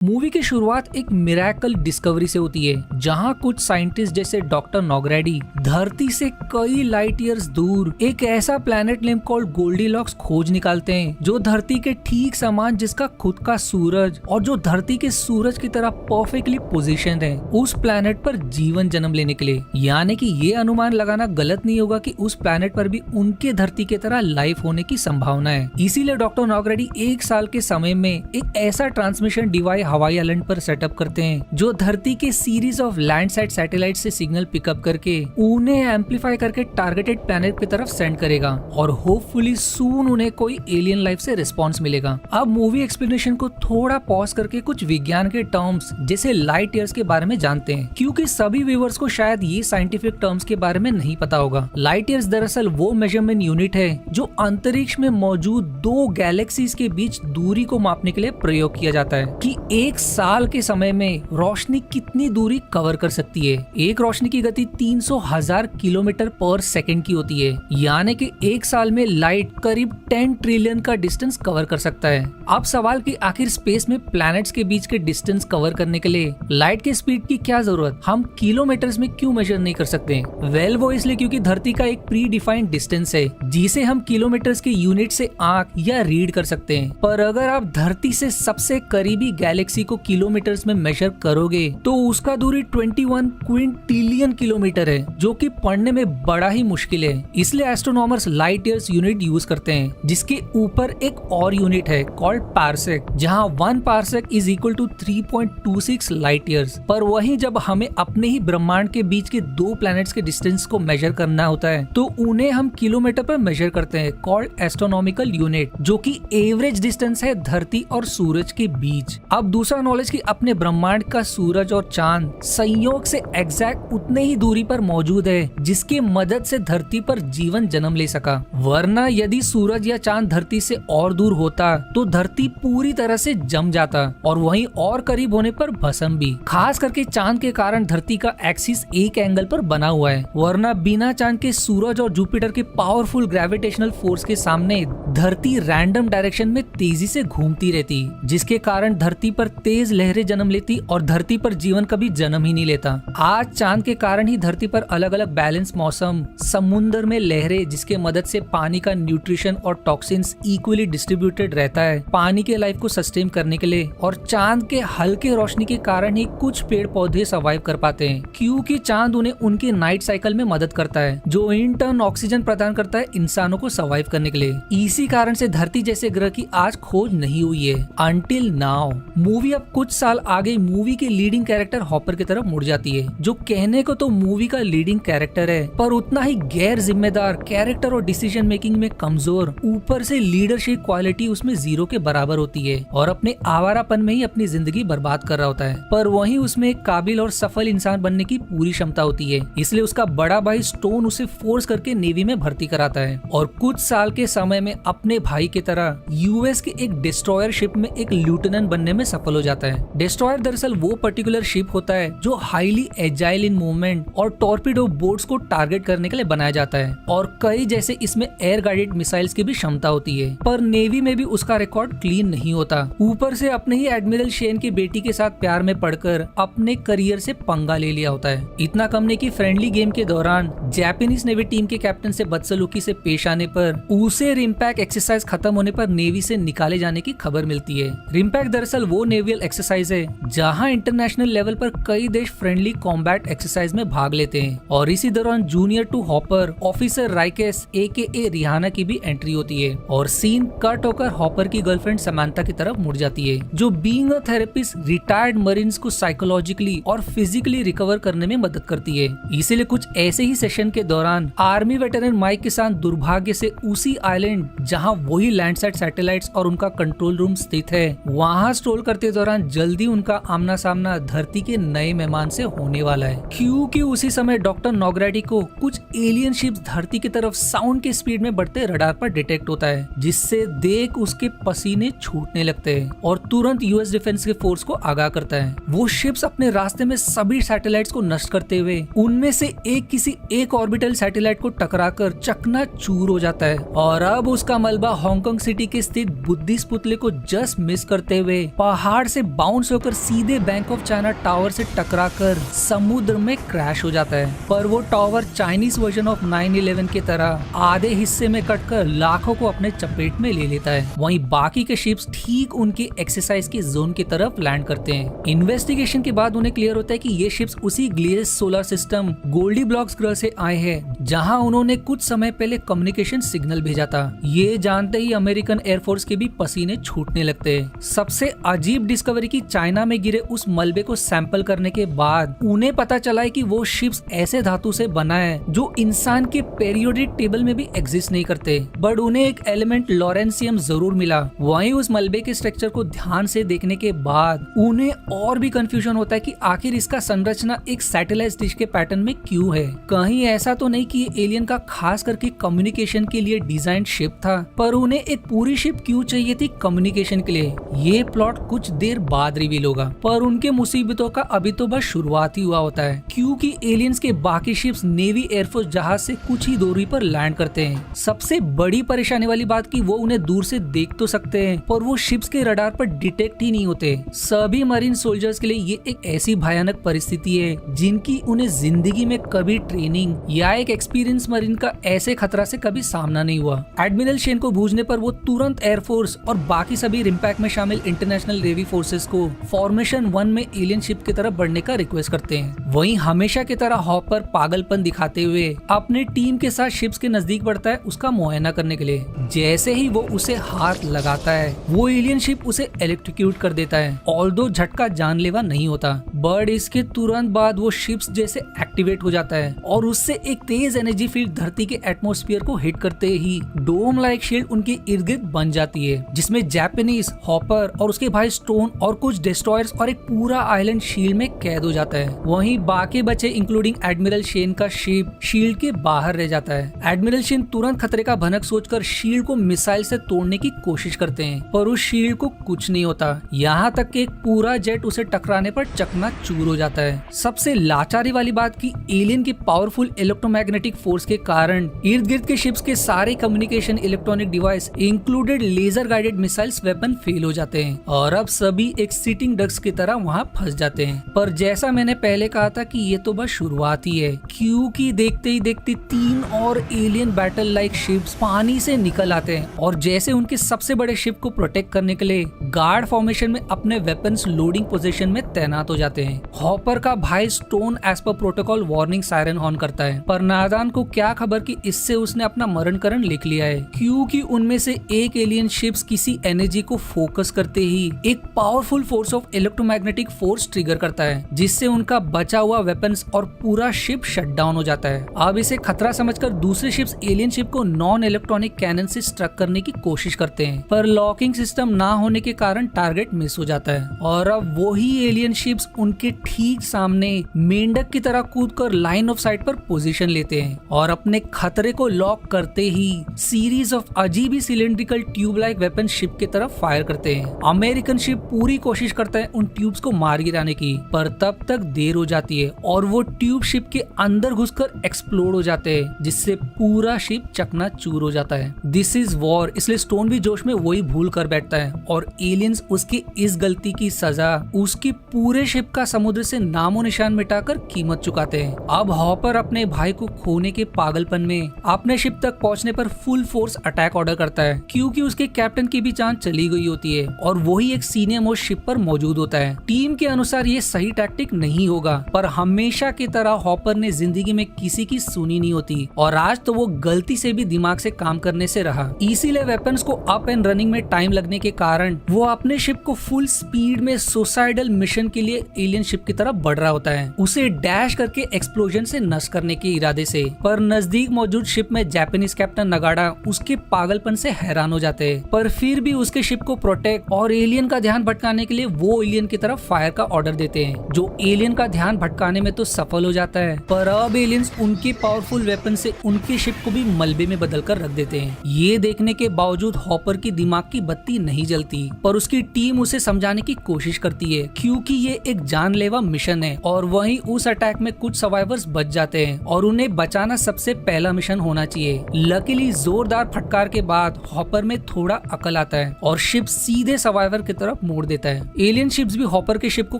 Movie की शुरुआत एक मिरेकल डिस्कवरी से होती है, जहां कुछ साइंटिस्ट जैसे डॉक्टर नॉगरेडी धरती से कई लाइट ईयर्स दूर एक ऐसा प्लैनेट नेम कॉल्ड गोल्डीलॉक्स खोज निकालते हैं, जो धरती के ठीक समान जिसका खुद का सूरज और जो धरती के सूरज की तरह परफेक्टली पोजीशन है उस प्लैनेट पर जीवन जन्म लेने के लिए। यानी कि ये अनुमान लगाना गलत नहीं होगा कि उस प्लैनेट पर भी उनके धरती की तरह लाइफ होने की संभावना है। इसीलिए डॉक्टर नॉगरेडी एक साल के समय में एक ऐसा ट्रांसमिशन डिवाइस हवाई आइलैंड पर सेटअप करते हैं जो धरती के सीरीज ऑफ लैंडसाइड सैटेलाइट से सिग्नल पिकअप करके उन्हें एम्पलीफाई करके टारगेटेड प्लैनेट की तरफ सेंड करेगा और होपफुली सून उन्हें कोई एलियन लाइफ से रिस्पॉन्स मिलेगा। अब मूवी एक्सप्लेनेशन को थोड़ा पॉज करके कुछ विज्ञान के टर्म्स जैसे लाइट ईयर्स के बारे में जानते हैं, क्योंकि सभी व्यूअर्स को शायद ये साइंटिफिक टर्म्स के बारे में नहीं पता होगा। लाइट ईयर्स दरअसल वो मेजरमेंट यूनिट है जो अंतरिक्ष में मौजूद दो गैलेक्सीज के बीच दूरी को मापने के लिए प्रयोग किया जाता है कि एक साल के समय में रोशनी कितनी दूरी कवर कर सकती है। एक रोशनी की गति 300,000 किलोमीटर पर सेकंड की होती है, यानी कि एक साल में लाइट करीब 10 ट्रिलियन का डिस्टेंस कवर कर सकता है। अब सवाल कि आखिर स्पेस में प्लैनेट्स के बीच के डिस्टेंस कवर करने के लिए लाइट के स्पीड की क्या जरूरत, हम किलोमीटर्स में क्यों मेजर नहीं कर सकते? वेल, वो इसलिए क्योंकि धरती का एक प्री डिफाइंड डिस्टेंस है जिसे हम किलोमीटर्स के यूनिट से आंक या रीड कर सकते हैं। पर अगर आप धरती से सबसे करीबी गैलेक्सी को किलोमीटर्स में मेजर करोगे तो उसका दूरी 21 क्विंटिलियन किलोमीटर है, जो कि पढ़ने में बड़ा ही मुश्किल है। इसलिए astronomers light years unit use करते हैं, जिसके ऊपर एक और यूनिट है कॉल्ड पारसेक, जहां 1 parsec is equal to 3.26 light years. पर वहीं जब हमें अपने ही ब्रह्मांड के बीच के दो प्लैनेट्स के डिस्टेंस को मेजर करना होता है तो उन्हें हम किलोमीटर पर मेजर करते हैं, कॉल्ड एस्ट्रोनॉमिकल यूनिट, जो कि एवरेज डिस्टेंस है धरती और सूरज के बीच। अब दूसरा नॉलेज कि अपने ब्रह्मांड का सूरज और चांद संयोग से एग्जैक्ट उतने ही दूरी पर मौजूद है जिसकी मदद से धरती पर जीवन जन्म ले सका। वरना यदि सूरज या चांद धरती से और दूर होता तो धरती पूरी तरह से जम जाता और वहीं और करीब होने पर भस्म भी। खास करके चांद के कारण धरती का एक्सिस एक एंगल पर बना हुआ है, वरना बिना चांद के सूरज और जुपिटर के पावरफुल ग्रेविटेशनल फोर्स के सामने धरती रैंडम डायरेक्शन में तेजी से घूमती रहती, जिसके कारण धरती पर तेज लहरें जन्म लेती और धरती पर जीवन कभी जन्म ही नहीं लेता। आज चांद के कारण ही धरती पर अलग अलग बैलेंस मौसम, समुद्र में लहरें जिसके मदद से पानी का न्यूट्रिशन और टॉक्सिन्स इक्वली डिस्ट्रीब्यूटेड रहता है पानी के लाइफ को सस्टेन करने के लिए। और चांद के हल्के रोशनी के कारण ही कुछ पेड़ पौधे सर्वाइव कर पाते हैं, क्योंकि चांद उन्हें उनके नाइट साइकिल में मदद करता है, जो इन टर्न ऑक्सीजन प्रदान करता है इंसानों को सर्वाइव करने के लिए। इसी कारण से धरती जैसे ग्रह की आज खोज नहीं हुई है अंटिल नाउ। मूवी अब कुछ साल आगे मूवी के लीडिंग कैरेक्टर हॉपर की तरफ मुड़ जाती है, जो कहने को तो मूवी का लीडिंग कैरेक्टर है पर उतना ही गैर जिम्मेदार कैरेक्टर और डिसीजन मेकिंग में कमजोर, ऊपर से लीडरशिप क्वालिटी उसमें 0 के बराबर होती है और अपने आवारापन में ही अपनी जिंदगी बर्बाद कर रहा होता है। पर वहीं उसमें एक काबिल और सफल इंसान बनने की पूरी क्षमता होती है, इसलिए उसका बड़ा भाई स्टोन उसे फोर्स करके नेवी में भर्ती कराता है और कुछ साल के समय में अपने भाई की तरह यूएस के एक डिस्ट्रॉयर शिप में एक लेफ्टिनेंट बनने में सफल हो जाता है। डिस्ट्रॉयर दरअसल वो पर्टिकुलर शिप होता है जो हाईली एजाइल इन मूवमेंट और टॉर्पीडो बोट्स को टारगेट करने के लिए बनाया जाता है और कई जैसे इसमें एयर गाइडेड मिसाइल्स की भी क्षमता होती है। पर नेवी में भी उसका रिकॉर्ड क्लीन नहीं होता, ऊपर से अपने ही एडमिरल शेन की बेटी के साथ प्यार में पड़कर अपने करियर से पंगा ले लिया होता है। इतना कम नहीं कि फ्रेंडली गेम के दौरान जापानीज नेवी टीम के कैप्टन से बदसलूकी से पेश आने पर उसे रिम्पैक एक्सरसाइज खत्म होने पर नेवी से निकाले जाने की खबर मिलती है। रिम्पैक दरअसल वो नेवियल एक्सरसाइज है जहां इंटरनेशनल लेवल पर कई देश फ्रेंडली कॉम्बैट एक्सरसाइज में भाग लेते हैं और इसी दौरान junior to Hopper officer Raikes AKA Rihanna की भी एंट्री होती है और सीन कट होकर हॉपर की गर्लफ्रेंड समांथा की तरफ मुड़ जाती है, जो being a therapist retired marines को साइकोलॉजिकली और फिजिकली रिकवर करने में मदद करती है। इसीलिए कुछ ऐसे ही सेशन के दौरान आर्मी वेटरन माइक के साथ दुर्भाग्य से उसी आइलैंड जहां वही लैंडसाइड सैटेलाइट्स और उनका कंट्रोल रूम स्थित है वहां स्ट्रोल करते दौरान जल्दी उनका आमना सामना धरती के नए मेहमान से होने वाला है, क्योंकि उसी समय डॉक्टर नॉगरेडी को कुछ एलियन शिप्स धरती की तरफ साउंड के स्पीड में बढ़ते रडार पर डिटेक्ट होता है, जिससे देख उसके पसीने छूटने लगते हैं और तुरंत यूएस डिफेंस के फोर्स को आगाह करता है। वो शिप्स अपने रास्ते में सभी सैटेलाइट्स को नष्ट करते हुए उनमें से एक किसी एक ऑर्बिटल सैटेलाइट को टकराकर चकनाचूर हो जाता है और अब उसका मलबा हांगकांग सिटी के स्थित बुद्धिस्ट पुतले को जस्ट मिस करते हुए पहाड़ पहाड़ से बाउंस होकर सीधे बैंक ऑफ चाइना टावर से टकराकर समुद्र में क्रैश हो जाता है। पर वो टावर चाइनीज वर्जन ऑफ 9/11 की तरह आधे हिस्से में कटकर लाखों को अपने चपेट में ले लेता है। वहीं बाकी के शिप्स ठीक उनके एक्सरसाइज की जोन की तरफ लैंड करते हैं। इन्वेस्टिगेशन के बाद उन्हें क्लियर होता है कि ये शिप्स उसी Gliese solar system Goldilocks ग्रह से आए हैं, जहां उन्होंने कुछ समय पहले कम्युनिकेशन सिग्नल भेजा था। ये जानते ही अमेरिकन एयरफोर्स के भी पसीने छूटने लगते हैं। सबसे अजीब डिस्कवरी की चाइना में गिरे उस मलबे को सैंपल करने के बाद उन्हें पता चला है कि वो शिप्स ऐसे धातु से बना है जो इंसान के पीरियोडिक टेबल में भी एग्जिस्ट नहीं करते, बट उन्हें एक एलिमेंट लॉरेंसियम जरूर मिला। वहीं उस मलबे के स्ट्रक्चर को ध्यान से देखने के बाद उन्हें और भी कंफ्यूजन होता है कि आखिर इसका संरचना एक सैटेलाइट डिश के पैटर्न में क्यों है। कहीं ऐसा तो नहीं कि ये एलियन का खास करके कम्युनिकेशन के लिए डिजाइन शिप था, पर उन्हें एक पूरी शिप क्यों चाहिए थी कम्युनिकेशन के लिए, ये प्लॉट कुछ देर बाद रिवील होगा। पर उनके मुसीबतों का अभी तो बस शुरुआत ही हुआ होता है, क्योंकि एलियंस के बाकी शिप्स नेवी एयरफोर्स जहाज से कुछ ही दूरी पर लैंड करते हैं। सबसे बड़ी परेशानी वाली बात कि वो उन्हें दूर से देख तो सकते हैं, पर वो शिप्स के रडार पर डिटेक्ट ही नहीं होते। सभी मरीन सोल्जर्स के लिए ये एक ऐसी भयानक परिस्थिति है जिनकी उन्हें जिंदगी में कभी ट्रेनिंग या एक एक्सपीरियंस मरीन का ऐसे खतरा से कभी सामना नहीं हुआ। एडमिरल शेन को बूझने पर वो तुरंत एयरफोर्स और बाकी सभी रिम्पैक्ट में शामिल इंटरनेशनल नेवी फोर्सेस को फॉर्मेशन 1 में एलियन शिप की तरफ बढ़ने का रिक्वेस्ट करते हैं। वहीं हमेशा की तरह हॉपर पागलपन दिखाते हुए अपने टीम के साथ शिप्स के नजदीक बढ़ता है उसका मुआयना करने के लिए। जैसे ही वो उसे हाथ लगाता है वो एलियन शिप उसे इलेक्ट्रिक्यूट कर देता है, ऑल्दो झटका जानलेवा नहीं होता, बट इसके तुरंत बाद वो शिप्स जैसे एक्टिवेट हो जाता है और उससे एक तेज एनर्जी फील्ड धरती के एटमॉस्फेयर को हिट करते ही डोम लाइक शील्ड उनके इर्द गिर्द बन जाती है, जिसमें जापानीज, हॉपर और उसके भाई स्टोन और कुछ डिस्ट्रॉयर्स और एक पूरा आइलैंड शील्ड में कैद हो जाता है। वहीं बाकी बचे इंक्लूडिंग एडमिरल शेन का शिप शील्ड के बाहर रह जाता है। एडमिरल शेन तुरंत खतरे का भनक सोचकर शील्ड को मिसाइल से तोड़ने की कोशिश करते हैं, पर उस शील्ड को कुछ नहीं होता, यहाँ तक कि एक पूरा जेट उसे टकराने पर चकनाचूर हो जाता है। सबसे लाचारी वाली बात कि एलियन की पावरफुल इलेक्ट्रोमैग्नेटिक फोर्स के कारण इर्द गिर्द के शिप्स के सारे communication electronic device included laser guided missiles weapon fail हो जाते हैं और अब सभी एक सिटिंग डक्स की तरह वहाँ फंस जाते हैं। पर जैसा मैंने पहले कहा था कि ये तो बस शुरुआत ही है, क्योंकि देखते ही देखते 3 और एलियन बैटल लाइक शिप्स पानी से निकल आते हैं और जैसे उनके सबसे बड़े शिप को प्रोटेक्ट करने के लिए गार्ड फॉर्मेशन में अपने वेपन्स लोडिंग पोजीशन में तैनात हो जाते हैं। हॉपर का भाई स्टोन एज पर प्रोटोकॉल वार्निंग सायरन हॉर्न करता है, पर नादान को क्या खबर कि इससे उसने अपना मरणकरण लिख लिया है, क्योंकि उनमें से एक एलियन शिप्स किसी एनर्जी को फोकस करते ही एक powerful force of electromagnetic force trigger करता है, जिससे उनका बचा हुआ वेपन्स और पूरा शिप शट डाउन हो जाता है। अब इसे खतरा समझकर दूसरे शिप्स एलियन शिप को नॉन इलेक्ट्रॉनिक कैनन से स्ट्रक करने की कोशिश करते हैं, पर लॉकिंग सिस्टम ना होने के कारण टारगेट मिस हो जाता है और अब वही एलियन शिप्स उनके ठीक सामने मेंढक की तरह कूदकर लाइन ऑफ साइट पर पोजीशन लेते हैं और अपने खतरे को लॉक करते ही सीरीज ऑफ अजीब ही cylindrical tube like weapon ship की तरफ फायर करते हैं। अमेरिकन शिप पूरी कोशिश करता है उन ट्यूब्स को मार गिराने की, पर तब तक देर हो जाती है और वो ट्यूब शिप के अंदर घुसकर एक्सप्लोड हो जाते हैं, जिससे पूरा शिप चकनाचूर हो जाता है। दिस इज वॉर, इसलिए स्टोन भी जोश में वही भूल कर बैठता है और एलियंस उसकी इस गलती की सजा उसकी पूरे शिप का समुद्र से नामो निशान मिटाकर कीमत चुकाते हैं। अब हॉपर अपने भाई को खोने के पागलपन में अपने शिप तक पहुंचने पर फुल फोर्स अटैक ऑर्डर करता है, क्योंकि उसके कैप्टन की भी जान चली गई होती है और वही एक सीनियर मोस्ट शिप पर मौजूद होता है। टीम के अनुसार ये सही टैक्टिक नहीं होगा, पर हमेशा की तरह हॉपर ने जिंदगी में किसी की सुनी नहीं होती और आज तो वो गलती से भी दिमाग से काम करने से रहा। इसीलिए वेपन्स को अप एंड रनिंग में टाइम लगने के कारण वो अपने शिप को फुल स्पीड में सुसाइडल मिशन के लिए एलियन शिप की तरफ बढ़ रहा होता है, उसे डैश करके एक्सप्लोजन से नष्ट करने के इरादे से। पर नजदीक मौजूद शिप में जापानीज कैप्टन नगाड़ा उसके पागलपन से हैरान हो जाते हैं, पर फिर भी उसके शिप को प्रोटेक्ट और एलियन का ध्यान भटकाने के लिए वो एलियन की तरफ फायर का ऑर्डर देते हैं, जो एलियन का ध्यान भटकाने में तो सफल हो जाता है, पर अब एलियंस उनके पावरफुल वेपन से उनके शिप को भी मलबे में बदल कर रख देते हैं। ये देखने के बावजूद हॉपर की दिमाग की बत्ती नहीं जलती, पर उसकी टीम उसे समझाने की कोशिश करती है, क्योंकि ये एक जानलेवा मिशन है और वहीं उस अटैक में कुछ सर्वाइवर्स बच जाते हैं और उन्हें बचाना सबसे पहला मिशन होना चाहिए। लकीली जोरदार फटकार के बाद हॉपर में थोड़ा अकल आता है और शिप सीधे सर्वाइवर की तरफ तरफ मोड़ देता है। एलियन शिप्स भी हॉपर के शिप को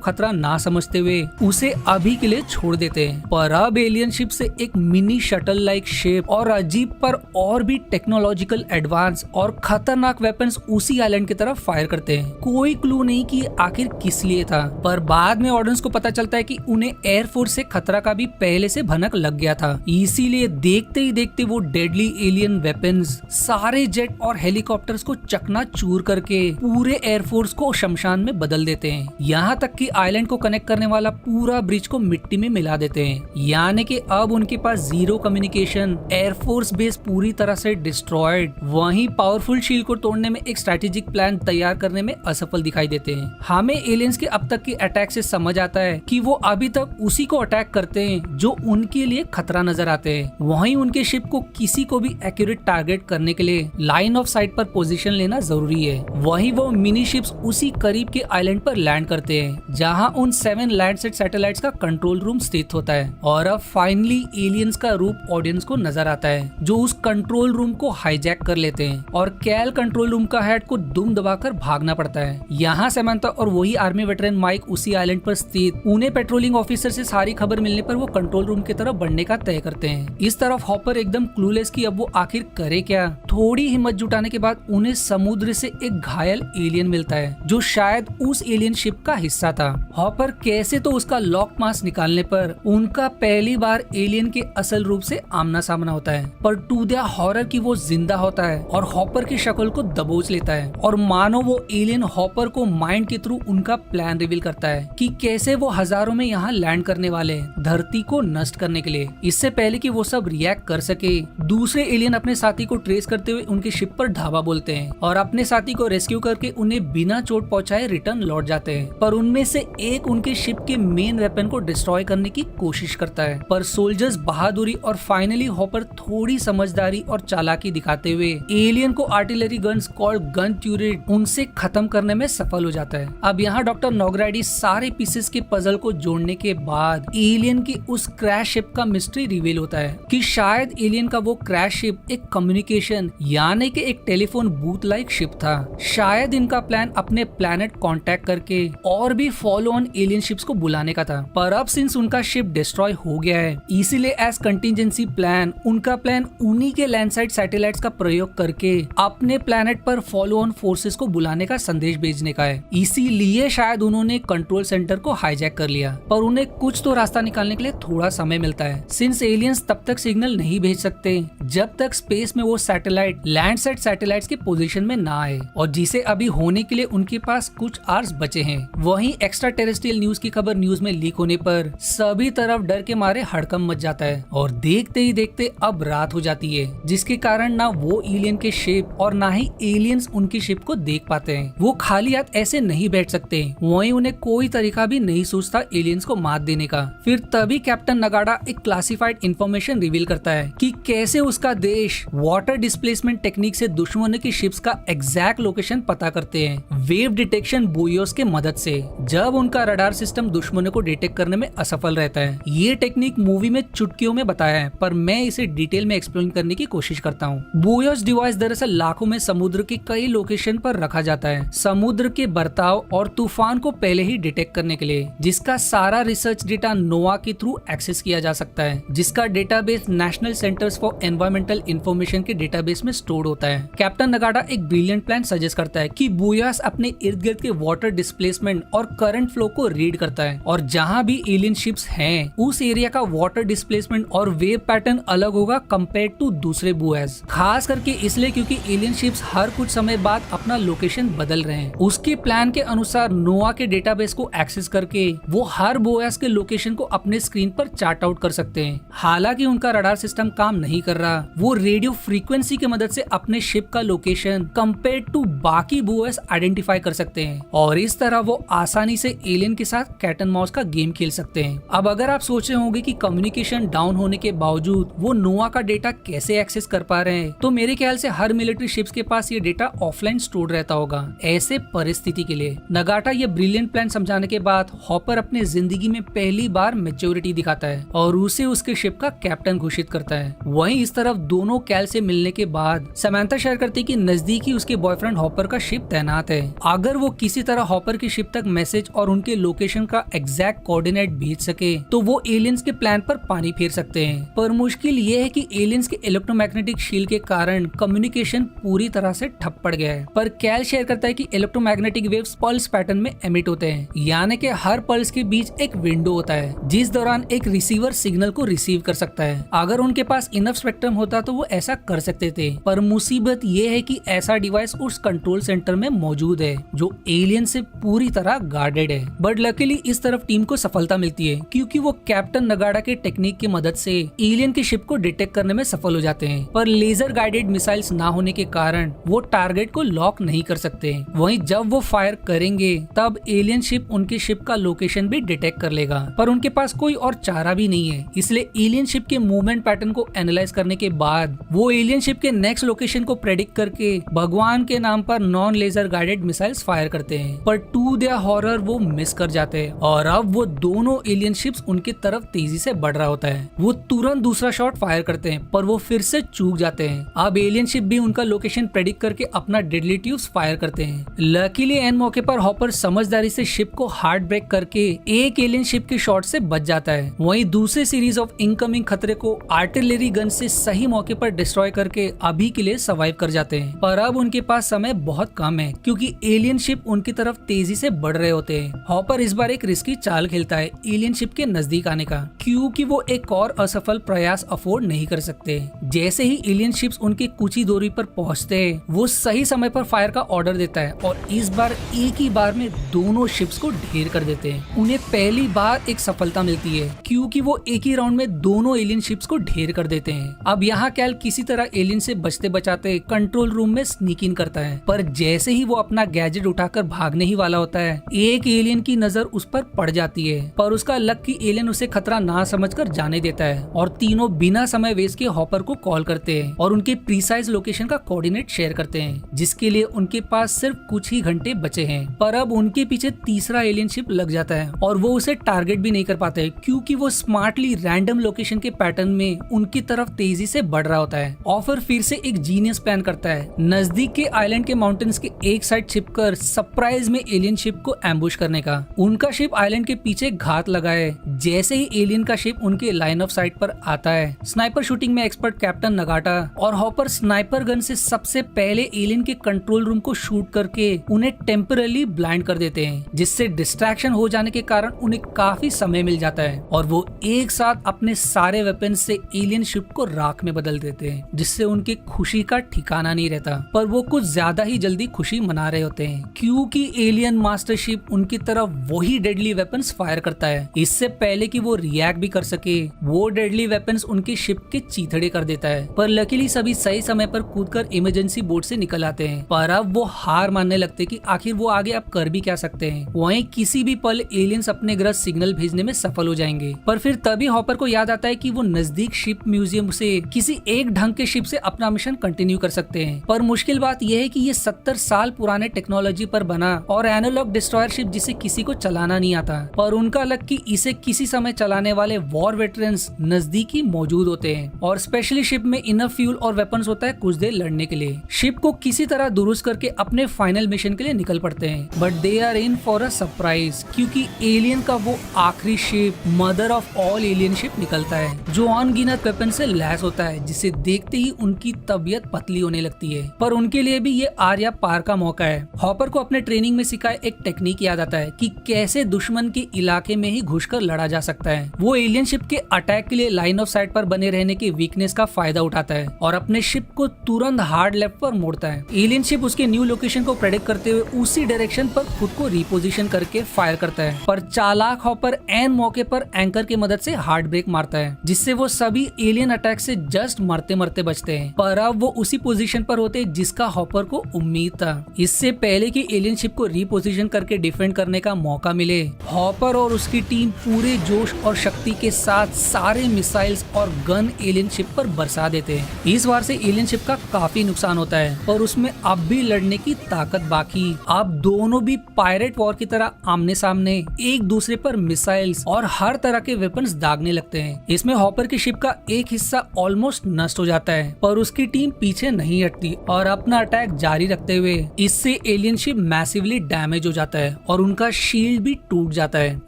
खतरा ना समझते हुए उसे अभी के लिए छोड़ देते हैं। पर अब एलियन शिप से एक मिनी शटल लाइक शेप और अजीब पर और भी टेक्नोलॉजिकल एडवांस और खतरनाक वेपन्स उसी आइलैंड की तरफ फायर करते हैं। कोई क्लू नहीं कि आखिर किस लिए था, पर बाद में ऑडियंस को पता चलता है कि उन्हें एयरफोर्स से खतरा का भी पहले से भनक लग गया था, इसीलिए देखते ही देखते वो डेडली एलियन वेपन्स सारे जेट और हेलीकॉप्टर्स को चकनाचूर करके पूरे एयरफोर्स को शमशान में बदल देते हैं। यहाँ तक कि आइलैंड को कनेक्ट करने वाला पूरा ब्रिज को मिट्टी में मिला देते हैं, यानी कि अब उनके पास जीरो कम्युनिकेशन, एयरफोर्स बेस पूरी तरह से डिस्ट्रॉयड। वहीं पावरफुल शील्ड को तोड़ने में एक स्ट्रेटेजिक प्लान तैयार करने में असफल दिखाई देते हैं। हमें एलियंस के अब तक के अटैक से समझ आता है कि वो अभी तक उसी को अटैक करते हैं जो उनके लिए खतरा नजर आते हैं। वहीं उनके शिप को किसी को भी एक्यूरेट टारगेट करने के लिए लाइन ऑफ साइट पर पोजीशन लेना जरूरी है। वहीं वो मिनी शिप्स उसी करीब के आइलैंड पर लैंड करते हैं जहां उन 7 लैंडसेट सैटेलाइट्स का कंट्रोल रूम स्थित होता है। और अब फाइनली एलियंस का रूप ऑडियंस को नजर आता है, जो उस कंट्रोल रूम को हाईजैक कर लेते हैं और कैल कंट्रोल रूम का हेड को दुम दबाकर भागना पड़ता है। यहाँ समंथा और वही आर्मी वेटरन माइक उसी आइलैंड पर स्थित उन्हें पेट्रोलिंग ऑफिसर से सारी खबर मिलने पर वो कंट्रोल रूम की तरफ बढ़ने का तय करते हैं। इस तरफ हॉपर एकदम क्लूलेस कि अब वो आखिर करे क्या। थोड़ी हिम्मत जुटाने के बाद उन्हें समुद्र से एक घायल एलियन मिलता है जो शायद उस एलियन शिप का हिस्सा था। हॉपर कैसे तो उसका लॉक मास्क निकालने पर उनका पहली बार एलियन के असल रूप से आमना सामना होता है, पर टू द हॉरर की वो जिंदा होता है और हॉपर की शक्ल को दबोच लेता है और मानो वो एलियन हॉपर को माइंड के थ्रू उनका प्लान रिवील करता है कि कैसे वो हजारों में यहाँ लैंड करने वाले हैं धरती को नष्ट करने के लिए। इससे पहले कि वो सब रिएक्ट कर सके, दूसरे एलियन अपने साथी को ट्रेस करते हुए उनके शिप पर धावा बोलते हैं और अपने साथी को रेस्क्यू करके उन्हें बिना चोट पहुंचाए रिटर्न लौट जाते हैं। पर उनमें से एक उनके शिप के मेन वेपन को डिस्ट्रॉय करने की कोशिश करता है, पर सोल्जर्स बहादुरी और फाइनली हॉपर थोड़ी समझदारी और चालाकी दिखाते हुए एलियन को आर्टिलरी गन्स कॉल्ड गन ट्यूरेट उनसे खत्म करने में सफल हो जाता है। अब यहाँ डॉक्टर नोग्राडी सारे पीसेस के पजल को जोड़ने के बाद एलियन की उस क्रैश शिप का मिस्ट्री रिवील होता है कि शायद एलियन का वो क्रैश शिप एक कम्युनिकेशन यानी कि एक टेलीफोन बूथ लाइक शिप था। शायद इनका प्लान अपने प्लैनेट कांटेक्ट करके और भी फॉलो ऑन एलियन शिप्स को बुलाने का था, पर अब सिंस उनका शिप डिस्ट्रॉय हो गया है इसीलिए एज कंटिजेंसी प्लान उनका प्लान उन्हीं के लैंडसाइड सैटेलाइट्स का प्रयोग करके अपने प्लैनेट पर फॉलो ऑन फोर्सेस को बुलाने का संदेश भेजने का है। इसीलिए शायद उन्होंने कंट्रोल सेंटर को हाईजैक कर लिया, पर उन्हें कुछ तो रास्ता निकालने के लिए थोड़ा समय मिलता है सिंस एलियंस तब तक सिग्नल नहीं भेज सकते जब तक स्पेस में वो सैटेलाइट लैंडसाइड सैटेलाइट्स के पोजीशन में ना आए, और जिसे अभी होने के लिए उनके पास कुछ आवर्स बचे हैं। वहीं एक्स्ट्रा टेरेस्ट्रियल न्यूज की खबर न्यूज में लीक होने पर सभी तरफ डर के मारे हड़कंप मच जाता है और देखते ही देखते अब रात हो जाती है, जिसके कारण ना वो एलियन के शिप और ना ही एलियंस उनकी शिप को देख पाते हैं। वो खाली हाथ ऐसे नहीं बैठ सकते, वहीं उन्हें कोई तरीका भी नहीं सोचता एलियंस को मात देने का। फिर तभी कैप्टन नगाड़ा एक क्लासिफाइड इंफॉर्मेशन रिवील करता है कि कैसे उसका देश वाटर डिस्प्लेसमेंट टेक्निक से दुश्मनों की शिप्स का एग्जैक्ट लोकेशन पता करते हैं वेव डिटेक्शन बुयोस के मदद से, जब उनका रडार सिस्टम दुश्मनों को डिटेक्ट करने में असफल रहता है। ये टेक्निक मूवी में चुटकियों में बताया है, पर मैं इसे डिटेल में एक्सप्लेन करने की कोशिश करता हूँ। बुयोस डिवाइस दरअसल लाखों में समुद्र के कई लोकेशन पर रखा जाता है समुद्र के बर्ताव और तूफान को पहले ही डिटेक्ट करने के लिए, जिसका सारा रिसर्च डेटा नोवा के थ्रू एक्सेस किया जा सकता है, जिसका database national centres for environmental information के डेटाबेस में स्टोर होता है। कैप्टन नगाड़ा एक ब्रिलियंट प्लान सजेस्ट करता है कि बुयास अपने इर्द गिर्द के वाटर डिस्प्लेसमेंट और करंट फ्लो को रीड करता है, और जहाँ भी एलियन शिप्स हैं उस एरिया का वाटर डिस्प्लेसमेंट और वेव पैटर्न अलग होगा कंपेयर टू दूसरे बुयास, खास करके इसलिए क्योंकि एलियन शिप्स हर कुछ समय बाद अपना लोकेशन बदल रहे हैं। उसके प्लान के अनुसार नोवा के डेटाबेस को एक्सेस करके वो हर बुयास के लोकेशन को अपने स्क्रीन पर चार्ट आउट कर सकते हैं। हालांकि उनका रडार सिस्टम काम नहीं कर रहा, वो रेडियो फ्रीक्वेंसी की मदद से अपने शिप का लोकेशन कंपेयर टू बाकी बुयास आइडेंटिफाई कर सकते हैं, और इस तरह वो आसानी से एलियन के साथ कैट एंड माउस का गेम खेल सकते हैं। अब अगर आप सोच रहे होंगे कि कम्युनिकेशन डाउन होने के बावजूद वो नोवा का डेटा कैसे एक्सेस कर पा रहे हैं, तो मेरे ख्याल से हर मिलिट्री शिप्स के पास ये डेटा ऑफलाइन स्टोर रहता होगा ऐसे परिस्थिति के लिए। नगाटा ये ब्रिलियंट प्लान समझाने के बाद हॉपर अपने जिंदगी में पहली बार मैच्योरिटी दिखाता है और उसे उसके शिप का कैप्टन घोषित करता है। वहीं इस तरफ दोनों कैल से मिलने के बाद समंथा शेयर करती कि नजदीक ही उसके बॉयफ्रेंड हॉपर का शिप तैनात है। अगर वो किसी तरह हॉपर की शिप तक मैसेज और उनके लोकेशन का एग्जैक्ट कोऑर्डिनेट भेज सके तो वो एलियंस के प्लान पर पानी फेर सकते हैं। पर मुश्किल ये है कि एलियंस के इलेक्ट्रोमैग्नेटिक शील्ड के कारण कम्युनिकेशन पूरी तरह से ठप पड़ गया है। पर कैल शेयर करता है कि इलेक्ट्रोमैग्नेटिक वेव्स पल्स पैटर्न में एमिट होते हैं, यानी कि हर पल्स के बीच एक विंडो होता है जिस दौरान एक रिसीवर सिग्नल को रिसीव कर सकता है। अगर उनके पास इनफ स्पेक्ट्रम होता तो वो ऐसा कर सकते थे, पर मुसीबत ये है कि ऐसा डिवाइस उस कंट्रोल सेंटर में मौजूद है जो एलियन से पूरी तरह गार्डेड है। बट लकीली इस तरफ टीम को सफलता मिलती है क्योंकि वो कैप्टन नगाड़ा के टेक्निक की मदद से एलियन की शिप को डिटेक्ट करने में सफल हो जाते हैं। पर लेजर गाइडेड मिसाइल्स ना होने के कारण वो टारगेट को लॉक नहीं कर सकते। वहीं जब वो फायर करेंगे तब एलियन शिप उनकी शिप का लोकेशन भी डिटेक्ट कर लेगा, पर उनके पास कोई और चारा भी नहीं है। इसलिए एलियन शिप के मूवमेंट पैटर्न को एनालाइज करने के बाद वो एलियन शिप के नेक्स्ट लोकेशन को प्रेडिक्ट करके भगवान के नाम पर non laser guided missiles fire करते हैं। पर टू देयर हॉरर वो मिस कर जाते हैं और अब वो दोनों एलियन शिप्स उनकी तरफ तेजी से बढ़ रहा होता है। वो तुरंत दूसरा शॉट फायर करते हैं पर वो फिर से चूक जाते हैं। अब एलियन शिप भी उनका लोकेशन प्रेडिक्ट करके अपना डेडली ट्यूब्स फायर करते हैं। लकीली एन मौके पर हॉपर समझदारी से शिप को हार्ड ब्रेक करके एक एलियन शिप के शॉट से बच जाता है। वहीं दूसरी सीरीज ऑफ इनकमिंग खतरे को आर्टिलरी गन से सही मौके पर डिस्ट्रॉय करके अभी के लिए सर्वाइव कर जाते हैं। पर अब उनके पास समय बहुत कम है क्योंकि एलियन शिप उनकी तरफ तेजी से बढ़ रहे होते हैं। हॉपर इस बार एक रिस्की चाल खेलता है एलियन शिप के नजदीक आने का, क्योंकि वो एक और असफल प्रयास अफोर्ड नहीं कर सकते। जैसे ही एलियन शिप्स उनकी कुछ ही दूरी पर पहुंचते हैं वो सही समय पर फायर का ऑर्डर देता है और इस बार एक ही बार में दोनों शिप्स को ढेर कर देते हैं। उन्हें पहली बार एक सफलता मिलती है क्योंकि वो एक ही राउंड में दोनों एलियन शिप्स को ढेर कर देते हैं। अब यहाँ कैल किसी तरह एलियन से बचते बचाते कंट्रोल रूम में स्नीक इन करता है, पर जैसे ही वो अपना गैजेट उठाकर भागने ही वाला होता है एक एलियन की नजर उस पर पड़ जाती है। पर उसका लक की एलियन उसे खतरा ना समझकर जाने देता है और तीनों बिना समय वेस्ट के हॉपर को कॉल करते हैं और उनके प्रीसाइज लोकेशन का कोऑर्डिनेट शेयर करते हैं, जिसके लिए उनके पास सिर्फ कुछ ही घंटे बचे हैं। पर अब उनके पीछे तीसरा एलियन शिप लग जाता है और वो उसे टारगेट भी नहीं कर पाते क्योंकि वो स्मार्टली रैंडम लोकेशन के पैटर्न में उनकी तरफ तेजी से बढ़ रहा होता है। ऑफर फिर से एक जीनियस प्लान करता है नजदीक के आइलैंड के माउंटेन्स के एक साइड छिपकर सरप्राइज में एलियन शिप को एम्बुश करने का। उनका शिप आइलैंड के पीछे घात लगाए। जैसे ही एलियन का शिप उनके लाइन ऑफ साइट पर आता है स्नाइपर शूटिंग में एक्सपर्ट कैप्टन नगाटा और हॉपर स्नाइपर गन से सबसे पहले एलियन के कंट्रोल रूम को शूट करके उन्हें टेम्पररी ब्लाइंड कर देते हैं, जिससे डिस्ट्रैक्शन हो जाने के कारण उन्हें काफी समय मिल जाता है और वो एक साथ अपने सारे वेपन से एलियन शिप को राख में बदल देते हैं, जिससे उनकी खुशी का ठिकाना नहीं रहता। पर वो कुछ ज्यादा ही जल्दी खुशी मना रहे होते हैं क्योंकि एलियन मास्टर शिप उनकी तरफ वही डेडली वेपन्स फायर करता है। इससे पहले कि वो रिएक्ट भी कर सके वो डेडली वेपन्स उनकी शिप के चीथड़े कर देता है। पर लकीली सभी सही समय पर कूदकर इमरजेंसी बोर्ड से निकल आते हैं। पर अब वो हार मानने लगते कि आखिर वो आगे अब कर भी क्या सकते हैं। वहीं किसी भी पल एलियंस अपने ग्रह सिग्नल भेजने में सफल हो जाएंगे। पर फिर तभी हॉपर को याद आता है कि वो नजदीक शिप म्यूजियम से किसी एक ढंग के शिप से अपना मिशन कंटिन्यू कर सकते हैं। पर मुश्किल बात यह है कि ये 70 साल पुराने टेक्नोलॉजी पर बना और एनालॉग डिस्ट्रॉयर शिप जिसे किसी को चलाना नहीं आता। पर उनका लक कि इसे किसी समय चलाने वाले वॉर वेटरन्स नजदीक ही मौजूद होते हैं और स्पेशली शिप में इनफ फ्यूल और वेपन्स होता है कुछ देर लड़ने के लिए। शिप को किसी तरह दुरुस्त करके अपने फाइनल मिशन के लिए निकल पड़ते हैं, but they are in for a surprise क्योंकि एलियन का वो आखिरी ship mother of all alien ship निकलता है जो अनगिनत वेपन से लैस होता है, जिसे देखते ही उनकी तबीयत पतली होने लगती है। पर उनके लिए भी ये आर्या पार का मौका है। हॉपर को अपने ट्रेनिंग में सिखाए एक टेक्निक याद आता है कि कैसे दुश्मन के इलाके में ही घुसकर लड़ा जा सकता है। वो एलियन शिप के अटैक के लिए लाइन ऑफ साइट पर बने रहने की वीकनेस का फायदा उठाता है और अपने शिप को तुरंत हार्ड लेफ्ट पर मोड़ता है। एलियन शिप उसके न्यू लोकेशन को प्रेडिक्ट करते हुए उसी डायरेक्शन पर खुद को रिपोजिशन करके फायर करता है। पर चालाक हॉपर एन मौके पर एंकर की मदद से हार्ड ब्रेक मारता है, जिससे वो सभी एलियन अटैक से जस्ट मरते मरते बचते हैं। पर अब वो उसी पोजीशन पर होते जिसका हॉपर को उम्मीद था। इससे पहले कि एलियन शिप को रिपोजिशन करके डिफेंड करने का मौका मिले, हॉपर और उसकी टीम पूरे जोश और शक्ति के साथ सारे मिसाइल्स और गन एलियन शिप पर बरसा देते हैं। इस बार से एलियन शिप का काफी नुकसान होता है और उसमें अब भी लड़ने की ताकत बाकी। अब दोनों भी पायरेट वॉर की तरह आमने सामने एक दूसरे पर मिसाइल्स और हर तरह के वेपन्स दागने लगते हैं। इसमें हॉपर की शिप का एक हिस्सा ऑलमोस्ट नष्ट हो जाता है, पर उसकी टीम पीछे नहीं हटती और अपना अटैक जारी रखते हुए इससे एलियन शिप मैसिवली डैमेज हो जाता है और उनका शील्ड भी टूट जाता है।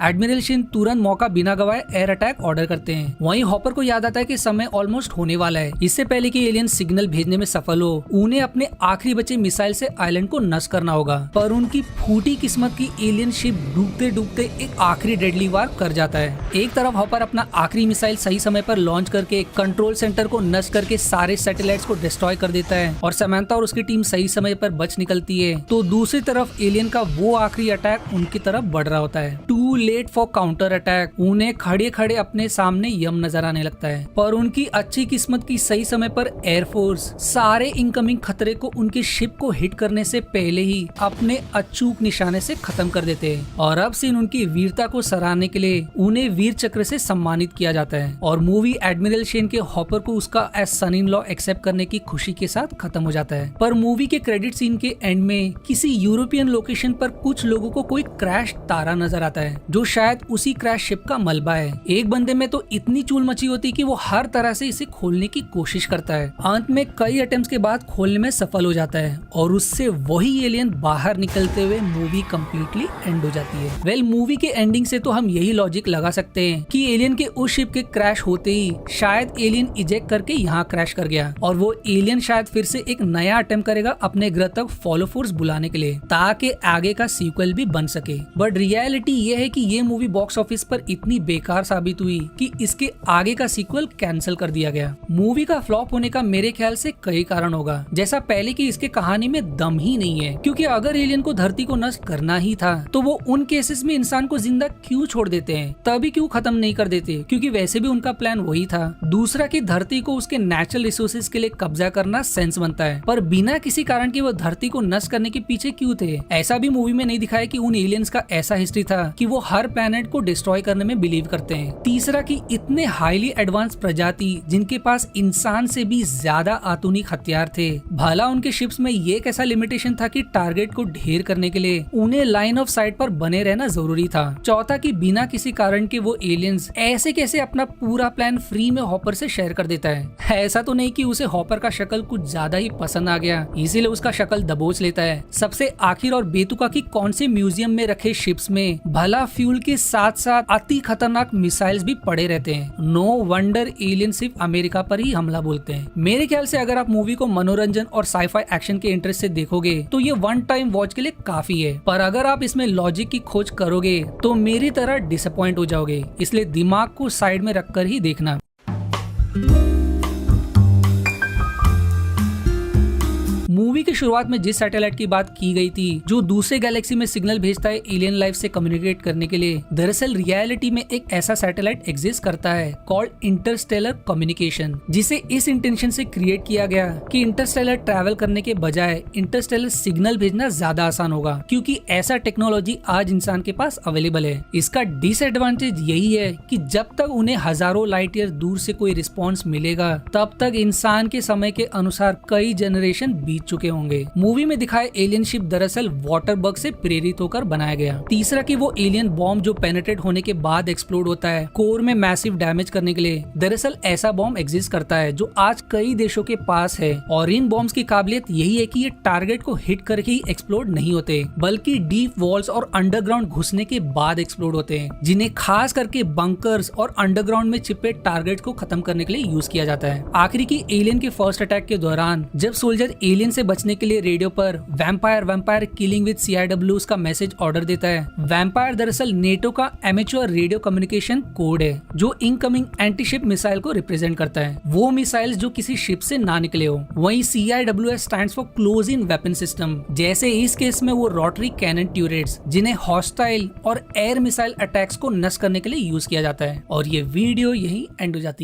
एडमिरल शिन तुरंत मौका बिना गवाए एयर अटैक ऑर्डर करते हैं। वहीं हॉपर को याद आता है कि समय ऑलमोस्ट होने वाला है। इससे पहले कि एलियन सिग्नल भेजने में सफल हो, उन्हें अपने आखिरी बचे मिसाइल से आइलैंड को नष्ट करना होगा। पर उनकी फूटी किस्मत की एलियन शिप डूबते डूबते एक आखिरी डेडली वार कर जाता है। एक तरफ हॉपर अपना आखिरी मिसाइल सही समय पर लॉन्च करके कंट्रोल सेंटर को नष्ट करके सारे सैटेलाइट्स को डिस्ट्रॉय कर देता है और समंथा और उसकी टीम सही समय पर बच निकलती है, तो दूसरी तरफ एलियन का वो आखिरी अटैक उनकी तरफ बढ़ रहा होता है। Too late for counter attack. उन्हें खड़े खड़े अपने सामने यम नजर आने लगता है, पर उनकी अच्छी किस्मत की सही समय पर एयरफोर्स सारे इनकमिंग खतरे को उनकी शिप को हिट करने से पहले ही अपने अचूक निशाने से खत्म कर देते हैं। और अब सीन उनकी वीरता को सराहने के लिए उन्हें वीर चक्र से सम्मानित किया जाता है और मूवी एडमिरल शेन के हॉपर को उसका as son in law accept करने की खुशी के साथ खत्म हो जाता है। पर मूवी के क्रेडिट सीन के एंड में किसी यूरोपियन लोकेशन पर कुछ लोगों को कोई क्रैश तारा नजर आता है, जो शायद उसी क्रैश शिप का मलबा है। एक बंदे में तो इतनी चूल मची होती कि वो हर तरह से इसे खोलने की कोशिश करता है। अंत में कई अटेम्प्ट्स के बाद खोलने में सफल हो जाता है और उससे वही एलियन बाहर निकलते हुए मूवी कंप्लीटली एंड हो जाती है। वेल, मूवी के एंडिंग से तो हम यही लॉजिक लगा सकते हैं कि एलियन के उस शिप के क्रैश होते ही शायद एलियन इजेक्ट करके यहाँ क्रैश कर गया और वो एलियन शायद फिर से एक नया अटेम्प्ट करेगा अपने ग्रह तक फॉलो फोर्स बुलाने के लिए, ताकि आगे का सीक्वल भी बन सके। बट रियलिटी ये है कि ये मूवी बॉक्स ऑफिस पर इतनी बेकार साबित हुई कि इसके आगे का सीक्वल कैंसिल कर दिया गया। मूवी का फ्लॉप होने का मेरे ख्याल से कई कारण होगा। जैसा पहले कि इसके कहानी में दम ही नहीं है, क्योंकि अगर एलियन को धरती को नष्ट करना ही था तो वो उन केसेस में इंसान को जिंदा क्यों छोड़ देते हैं, तभी क्यों खत्म नहीं कर देते, क्योंकि वैसे भी उनका प्लान वही था। दूसरा कि धरती को उसके नेचुरल रिसोर्सेज के लिए कब्जा करना सेंस बनता है, पर बिना किसी कारण के वो धरती को नष्ट करने के पीछे क्यों थे। ऐसा भी मूवी में नहीं दिखाया कि उन एलियंस का ऐसा हिस्ट्री था कि वो हर प्लेनेट को डिस्ट्रॉय करने में बिलीव करते हैं। तीसरा कि इतने हाईली एडवांस प्रजाति जिनके पास इंसान से भी ज्यादा आधुनिक हथियार थे, भला उनके शिप्स में ये कैसा लिमिटेशन था कि टारगेट को ढेर करने के लिए उन्हें लाइन ऑफ साइट पर बने रहना जरूरी था। चौथा कि बिना किसी कारण के वो एलियंस ऐसे कैसे अपना पूरा प्लान फ्री में हॉपर से शेयर कर देता है। ऐसा तो नहीं कि उसे हॉपर का शक्ल कुछ ज्यादा ही पसंद आ गया इसीलिए उसका शक्ल दबोच लेता है। सबसे आखिर और बेतुका की कौन से म्यूजियम में रखे शिप्स में भला फ्यूल के साथ साथ अति खतरनाक मिसाइल्स भी पड़े रहते हैं। नो वंडर एलियन सिर्फ अमेरिका पर ही हमला बोलते हैं। मेरे ख्याल से अगर आप मूवी को मनोरंजन और साईफाई एक्शन के इंटरेस्ट से देखोगे तो ये वन टाइम वॉच के लिए काफी है, पर अगर आप इसमें लॉजिक की खोज करोगे तो मेरी तरह डिसअपॉइंट हो जाओगे, इसलिए दिमाग को साइड में रखकर ही देखना। मूवी की शुरुआत में जिस सैटेलाइट की बात की गई थी जो दूसरे गैलेक्सी में सिग्नल भेजता है एलियन लाइफ से कम्युनिकेट करने के लिए, दरअसल रियलिटी में एक ऐसा सैटेलाइट एग्जिस्ट करता है कॉल्ड इंटरस्टेलर कम्युनिकेशन, जिसे इस इंटेंशन से क्रिएट किया गया कि इंटरस्टेलर ट्रैवल करने के बजाय इंटरस्टेलर सिग्नल भेजना ज्यादा आसान होगा, क्योंकि ऐसा टेक्नोलॉजी आज इंसान के पास अवेलेबल है। इसका डिसएडवांटेज यही है कि जब तक उन्हें हजारों लाइट ईयर दूर से कोई रिस्पॉन्स मिलेगा तब तक इंसान के समय के अनुसार कई जनरेशन बीत चुके होंगे। मूवी में दिखाए एलियन शिप दरअसल वाटर बग से प्रेरित होकर बनाया गया। तीसरा कि वो एलियन बॉम्ब जो पेनिट्रेट होने के बाद एक्सप्लोड होता है कोर में मैसिव डैमेज करने के लिए, दरअसल ऐसा बॉम्ब एग्जिस्ट करता है जो आज कई देशों के पास है, और इन बॉम्ब्स की काबिलियत यही है कि ये टारगेट को हिट करके ही एक्सप्लोड नहीं होते, बल्कि डीप वॉल्स और अंडरग्राउंड घुसने के बाद एक्सप्लोड होते हैं, जिन्हें खास करके बंकर्स और अंडरग्राउंड में छिपे टारगेट को खत्म करने के लिए यूज किया जाता है। आखिरी की एलियन के फर्स्ट अटैक के दौरान जब सोल्जर एलियन से बचने के लिए रेडियो पर वैम्पायर किलिंग विद CIWs का मैसेज ऑर्डर देता है। वैम्पायर दरअसल नेटो का एमेच्योर रेडियो कम्युनिकेशन कोड है जो इनकमिंग एंटीशिप मिसाइल को रिप्रेजेंट करता है, वो मिसाइल्स जो किसी शिप से ना निकले हो। वहीं CIWS stands for close in weapon system, जैसे इस केस में वो रोटरी कैनन ट्यूरेट्स जिन्हें हॉस्टाइल और एयर मिसाइल अटैक्स को नष्ट करने के लिए यूज किया जाता है। और ये वीडियो यही एंड हो जाती है।